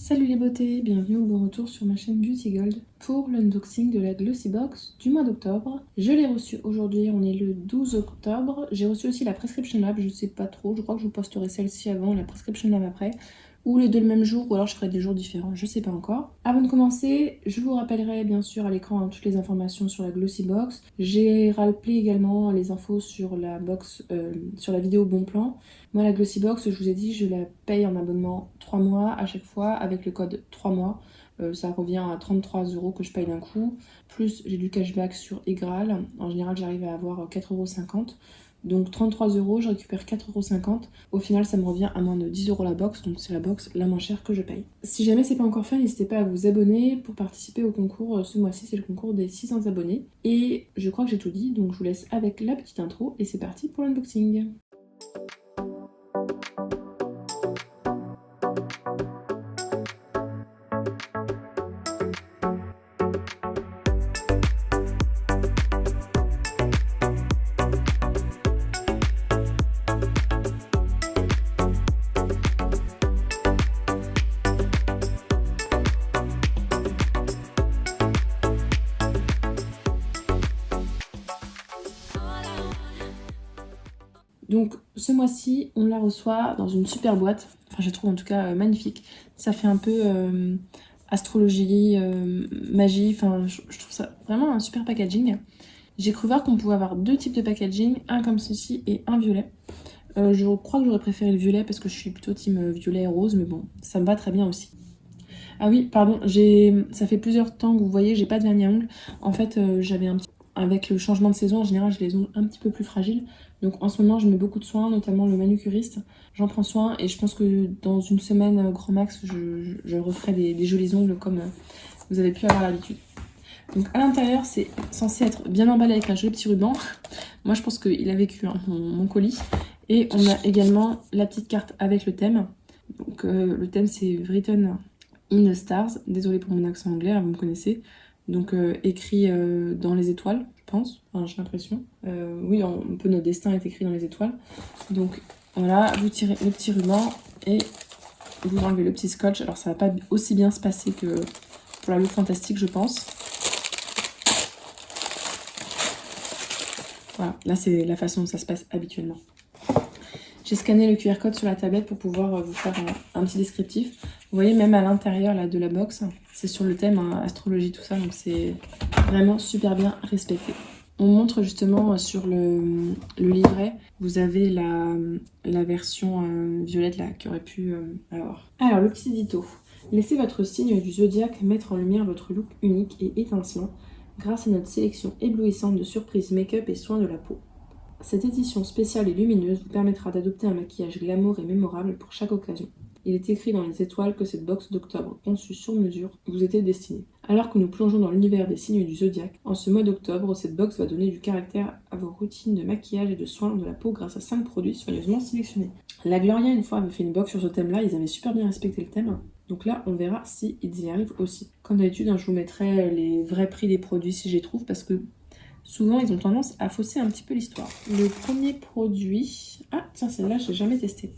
Salut les beautés, bienvenue au bon retour sur ma chaîne Beauty Gold pour l'unboxing de la Glossy Box du mois d'octobre. Je l'ai reçue aujourd'hui, on est le 12 octobre. J'ai reçu aussi la Prescription Lab, je sais pas trop, je crois que je vous posterai celle-ci avant, la Prescription Lab après. Ou les deux le même jour, ou alors je ferai des jours différents, je sais pas encore. Avant de commencer, je vous rappellerai bien sûr à l'écran toutes les informations sur la Glossy Box. J'ai rappelé également les infos sur la box, sur la vidéo Bon Plan. Moi la Glossy Box, je vous ai dit, je la paye en abonnement 3 mois à chaque fois avec le code 3 mois. Ça revient à 33 € que je paye d'un coup. Plus j'ai du cashback sur Egral. En général j'arrive à avoir 4,50 €. Donc 33 €, je récupère 4,50 €. Au final, ça me revient à moins de 10 € la box, donc c'est la box la moins chère que je paye. Si jamais c'est pas encore fait, n'hésitez pas à vous abonner pour participer au concours. Ce mois-ci, c'est le concours des 600 abonnés. Et je crois que j'ai tout dit, donc je vous laisse avec la petite intro et c'est parti pour l'unboxing. Donc ce mois-ci, on la reçoit dans une super boîte. Enfin, je trouve en tout cas magnifique. Ça fait un peu astrologie, magie. Enfin, je trouve ça vraiment un super packaging. J'ai cru voir qu'on pouvait avoir deux types de packaging, un comme ceci et un violet. Je crois que j'aurais préféré le violet parce que je suis plutôt team violet et rose, mais bon, ça me va très bien aussi. Ah oui, pardon, ça fait plusieurs temps que vous voyez, j'ai pas de vernis à ongles. En fait, j'avais un petit... Avec le changement de saison, en général, j'ai les ongles un petit peu plus fragiles. Donc en ce moment, je mets beaucoup de soins, notamment le manucuriste. J'en prends soin et je pense que dans une semaine, grand max, je referai des jolis ongles comme vous avez pu avoir l'habitude. Donc à l'intérieur, c'est censé être bien emballé avec un joli petit ruban. Moi, je pense qu'il a vécu hein, mon colis. Et on a également la petite carte avec le thème. Donc le thème, c'est Written in the Stars. Désolée pour mon accent anglais, hein, vous me connaissez. Donc écrit dans les étoiles, je pense, enfin, j'ai l'impression. Oui, un peu notre destin est écrit dans les étoiles. Donc voilà, vous tirez le petit ruban et vous enlevez le petit scotch. Alors ça va pas aussi bien se passer que pour la Look Fantastique, je pense. Voilà, là c'est la façon dont ça se passe habituellement. J'ai scanné le QR code sur la tablette pour pouvoir vous faire un petit descriptif. Vous voyez, même à l'intérieur là, de la box, c'est sur le thème hein, astrologie, tout ça, donc c'est vraiment super bien respecté. On montre justement sur le livret, vous avez la version violette là, qui aurait pu avoir. Alors, le petit édito. Laissez votre signe du zodiaque mettre en lumière votre look unique et étincelant grâce à notre sélection éblouissante de surprises make-up et soins de la peau. Cette édition spéciale et lumineuse vous permettra d'adopter un maquillage glamour et mémorable pour chaque occasion. Il est écrit dans les étoiles que cette box d'octobre, conçue sur mesure, vous était destinée. Alors que nous plongeons dans l'univers des signes du zodiaque, en ce mois d'octobre, cette box va donner du caractère à vos routines de maquillage et de soins de la peau grâce à 5 produits soigneusement sélectionnés. La Gloria, une fois, avait fait une box sur ce thème-là, ils avaient super bien respecté le thème. Donc là, on verra si ils y arrivent aussi. Comme d'habitude, je vous mettrai les vrais prix des produits si je les trouve, parce que souvent, ils ont tendance à fausser un petit peu l'histoire. Le premier produit... Ah, tiens, celle-là, je n'ai jamais testé.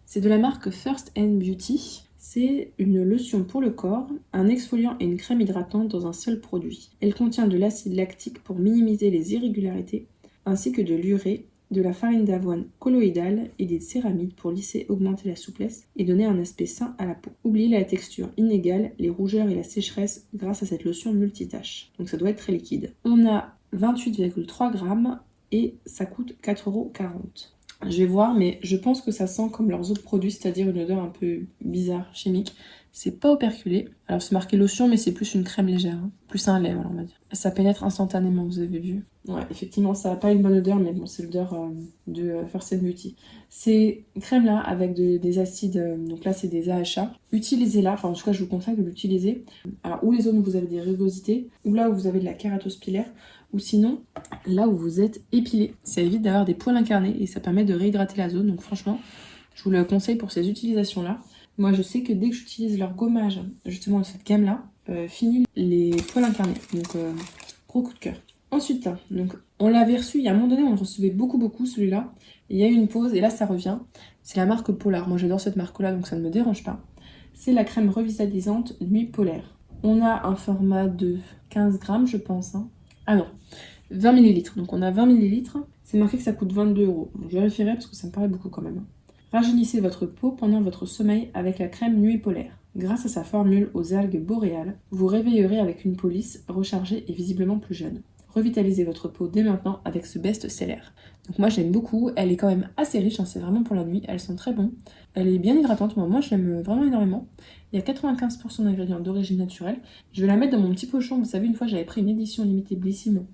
C'est de la marque First Beauty. C'est une lotion pour le corps, un exfoliant et une crème hydratante dans un seul produit. Elle contient de l'acide lactique pour minimiser les irrégularités, ainsi que de l'urée, de la farine d'avoine colloïdale et des céramides pour lisser, augmenter la souplesse et donner un aspect sain à la peau. Oubliez la texture inégale, les rougeurs et la sécheresse grâce à cette lotion multitâche. Donc ça doit être très liquide. On a 28,3 grammes et ça coûte 4,40 €. Je vais voir, mais je pense que ça sent comme leurs autres produits, c'est-à-dire une odeur un peu bizarre, chimique. C'est pas operculé. Alors c'est marqué lotion, mais c'est plus une crème légère, hein. Plus un lait, voilà, on va dire. Ça pénètre instantanément, vous avez vu. Ouais, effectivement, ça n'a pas une bonne odeur, mais bon, c'est l'odeur de First Beauty. Ces crèmes-là, avec des acides, donc là c'est des AHA, utilisez-la, enfin en tout cas je vous conseille de l'utiliser. Alors, ou les zones où vous avez des rugosités, ou là où vous avez de la kératose pilaire, ou sinon, là où vous êtes épilé. Ça évite d'avoir des poils incarnés et ça permet de réhydrater la zone. Donc franchement, je vous le conseille pour ces utilisations-là. Moi, je sais que dès que j'utilise leur gommage, justement de cette gamme-là, finit les poils incarnés. Donc, gros coup de cœur. Ensuite, donc, on l'avait reçu, il y a un moment donné, on le recevait beaucoup celui-là. Il y a eu une pause et là, ça revient. C'est la marque Polar. Moi, j'adore cette marque-là, donc ça ne me dérange pas. c'est la crème revitalisante Nuit Polaire. On a un format de 15 grammes, je pense. Hein. Ah non, 20 millilitres. Donc on a 20 millilitres. C'est marqué que ça coûte 22 €. Je vérifierai parce que ça me paraît beaucoup quand même. Rajeunissez votre peau pendant votre sommeil avec la crème Nuit Polaire. Grâce à sa formule aux algues boréales, vous réveillerez avec une peau lisse, rechargée et visiblement plus jeune. Revitalisez votre peau dès maintenant avec ce best-seller. Donc moi j'aime beaucoup, elle est quand même assez riche, hein, c'est vraiment pour la nuit, elles sont très bonnes. Elle est bien hydratante, moi je l'aime vraiment énormément. Il y a 95% d'ingrédients d'origine naturelle. Je vais la mettre dans mon petit pochon, vous savez une fois j'avais pris une édition limitée Bellissime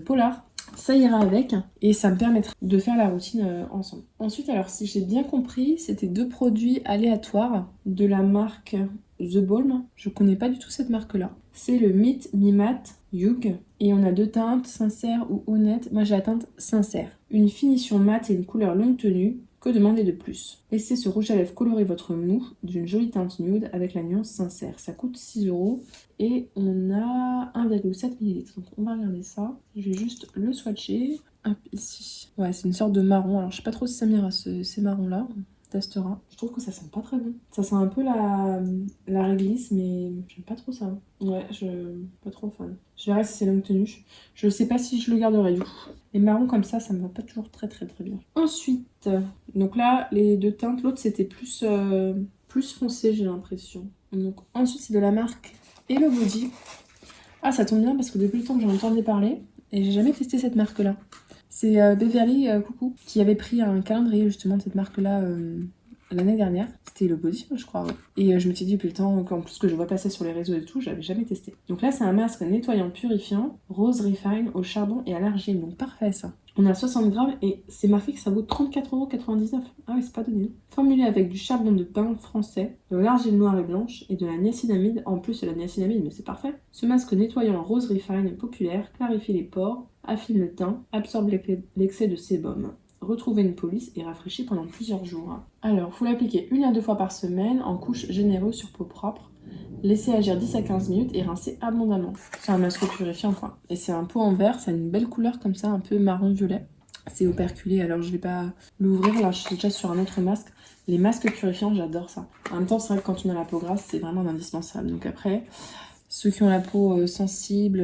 Polar. Ça ira avec et ça me permettra de faire la routine ensemble. Ensuite, alors si j'ai bien compris, c'était 2 produits aléatoires de la marque The Balm. Je connais pas du tout cette marque-là. C'est le Meet Me Matte Hue et on a 2 teintes, sincère ou honnête. Moi j'ai la teinte sincère. Une finition mate et une couleur longue tenue. Que demander de plus? Laissez ce rouge à lèvres colorer votre mou d'une jolie teinte nude avec la nuance sincère. Ça coûte 6 € et on a 1,7 ml. Donc on va regarder ça. Je vais juste le swatcher. Hop, ici. Ouais, c'est une sorte de marron. Alors je sais pas trop si ça m'ira ces marrons-là. On testera. Je trouve que ça sent pas très bon. Ça sent un peu la réglisse, mais j'aime pas trop ça. Ouais, je pas trop fan. Je verrai si c'est longue tenue. Je sais pas si je le garderai du coup. Les marrons comme ça me va pas toujours très bien. Ensuite, donc là, les 2 teintes, l'autre c'était plus foncé, j'ai l'impression. Donc ensuite, c'est de la marque Hello Body. Ah, ça tombe bien parce que depuis le temps que j'en entendais parler, et j'ai jamais testé cette marque-là. C'est Beverly Coucou qui avait pris un calendrier justement de cette marque-là l'année dernière. C'était le Body, je crois. Ouais. Et je me suis dit depuis le temps qu'en plus que je vois passer sur les réseaux et tout, j'avais jamais testé. Donc là, c'est un masque nettoyant purifiant, rose refine au charbon et à l'argile. Donc parfait ça. On a 60 grammes et c'est marqué que ça vaut 34,99 €. Ah oui, c'est pas donné. Formulé avec du charbon de pin français, de l'argile noire et blanche et de la niacinamide. En plus de la niacinamide, mais c'est parfait. Ce masque nettoyant rose refine populaire clarifie les pores, affine le teint, absorbe l'excès de sébum. Retrouvez une peau lisse et rafraîchie pendant plusieurs jours. Alors, faut l'appliquer 1 à 2 fois par semaine en couche généreuse sur peau propre. Laissez agir 10 à 15 minutes et rincez abondamment. C'est un masque purifiant quoi. Et c'est un pot en verre, ça a une belle couleur comme ça, un peu marron-violet. C'est operculé, alors je vais pas l'ouvrir, là je suis déjà sur un autre masque. Les masques purifiants, j'adore ça. En même temps, c'est vrai que quand on a la peau grasse, c'est vraiment indispensable. Donc après, ceux qui ont la peau sensible,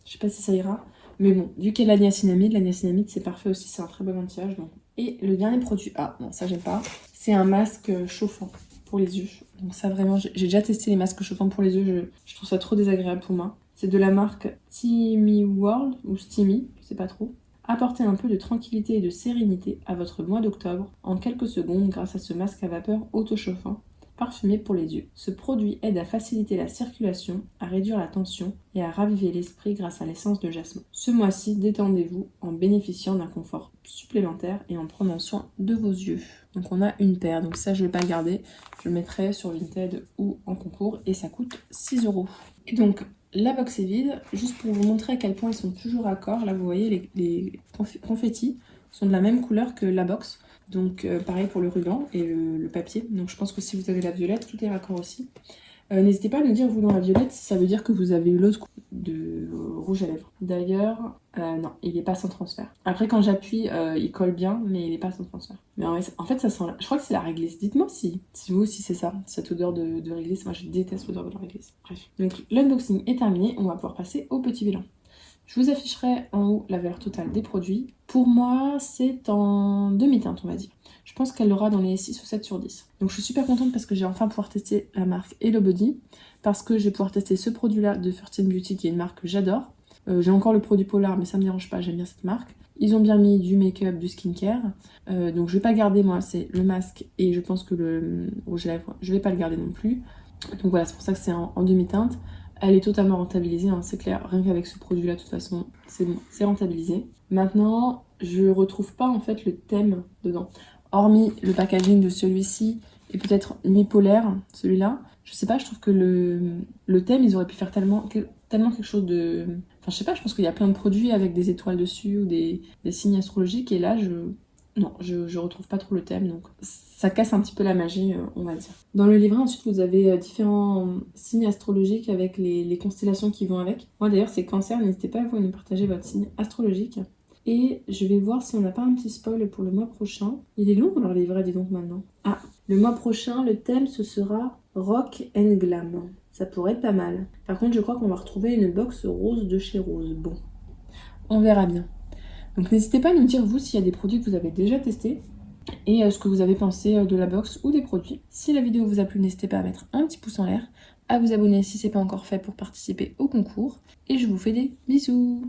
je sais pas si ça ira. Mais bon, vu qu'il y a la niacinamide c'est parfait aussi, c'est un très bon anti-âge. Donc. Et le dernier produit, non ça j'aime pas, c'est un masque chauffant pour les yeux. Donc ça vraiment, j'ai déjà testé les masques chauffants pour les yeux, je trouve ça trop désagréable pour moi. C'est de la marque Steamy World ou Steamy, je sais pas trop. Apportez un peu de tranquillité et de sérénité à votre mois d'octobre en quelques secondes grâce à ce masque à vapeur auto-chauffant. Parfumé pour les yeux. Ce produit aide à faciliter la circulation, à réduire la tension et à raviver l'esprit grâce à l'essence de jasmin. Ce mois-ci, détendez-vous en bénéficiant d'un confort supplémentaire et en prenant soin de vos yeux. Donc on a une paire, donc ça je ne vais pas le garder, je le mettrai sur Vinted ou en concours et ça coûte 6 €. Et donc la box est vide, juste pour vous montrer à quel point ils sont toujours raccords. Là vous voyez les confettis sont de la même couleur que la box. Donc pareil pour le ruban et le papier. Donc je pense que si vous avez la violette, tout est raccord aussi. N'hésitez pas à nous dire vous dans la violette si ça veut dire que vous avez eu l'autre de rouge à lèvres. D'ailleurs, non, il n'est pas sans transfert. Après quand j'appuie, il colle bien, mais il n'est pas sans transfert. Mais en fait ça sent, je crois que c'est la réglisse. Dites-moi si vous aussi c'est ça, cette odeur de réglisse. Moi je déteste l'odeur de la réglisse. Bref. Donc l'unboxing est terminé, on va pouvoir passer au petit bilan. Je vous afficherai en haut la valeur totale des produits. Pour moi, c'est en demi-teinte, on va dire. Je pense qu'elle aura dans les 6 ou 7 sur 10. Donc je suis super contente parce que j'ai enfin pouvoir tester la marque Hello Body. Parce que je vais pouvoir tester ce produit-là de 13 Beauty, qui est une marque que j'adore. J'ai encore le produit Polar, mais ça me dérange pas, j'aime bien cette marque. Ils ont bien mis du make-up, du skincare. Donc je vais pas garder, moi, c'est le masque et je pense que le rouge à lèvres, je vais pas le garder non plus. Donc voilà, c'est pour ça que c'est en demi-teinte. Elle est totalement rentabilisée, hein, c'est clair. Rien qu'avec ce produit-là, de toute façon, c'est bon, c'est rentabilisé. Maintenant, je retrouve pas en fait le thème dedans. Hormis le packaging de celui-ci et peut-être Nuit Polaire, celui-là. Je sais pas, je trouve que le thème, ils auraient pu faire tellement quelque chose de... Enfin, je sais pas, je pense qu'il y a plein de produits avec des étoiles dessus ou des signes astrologiques. Et là, je retrouve pas trop le thème, donc ça casse un petit peu la magie, on va dire. Dans le livret, ensuite, vous avez différents signes astrologiques avec les constellations qui vont avec. Moi, d'ailleurs, c'est Cancer, n'hésitez pas à vous nous partager votre signe astrologique. Et je vais voir si on n'a pas un petit spoil pour le mois prochain. Il est long leur livret, dis donc, maintenant. Ah, le mois prochain, le thème, ce sera Rock and Glam. Ça pourrait être pas mal. Par contre, je crois qu'on va retrouver une box rose de chez Rose. Bon, on verra bien. Donc n'hésitez pas à nous dire, vous, s'il y a des produits que vous avez déjà testés et ce que vous avez pensé de la box ou des produits. Si la vidéo vous a plu, n'hésitez pas à mettre un petit pouce en l'air, à vous abonner si ce n'est pas encore fait pour participer au concours. Et je vous fais des bisous!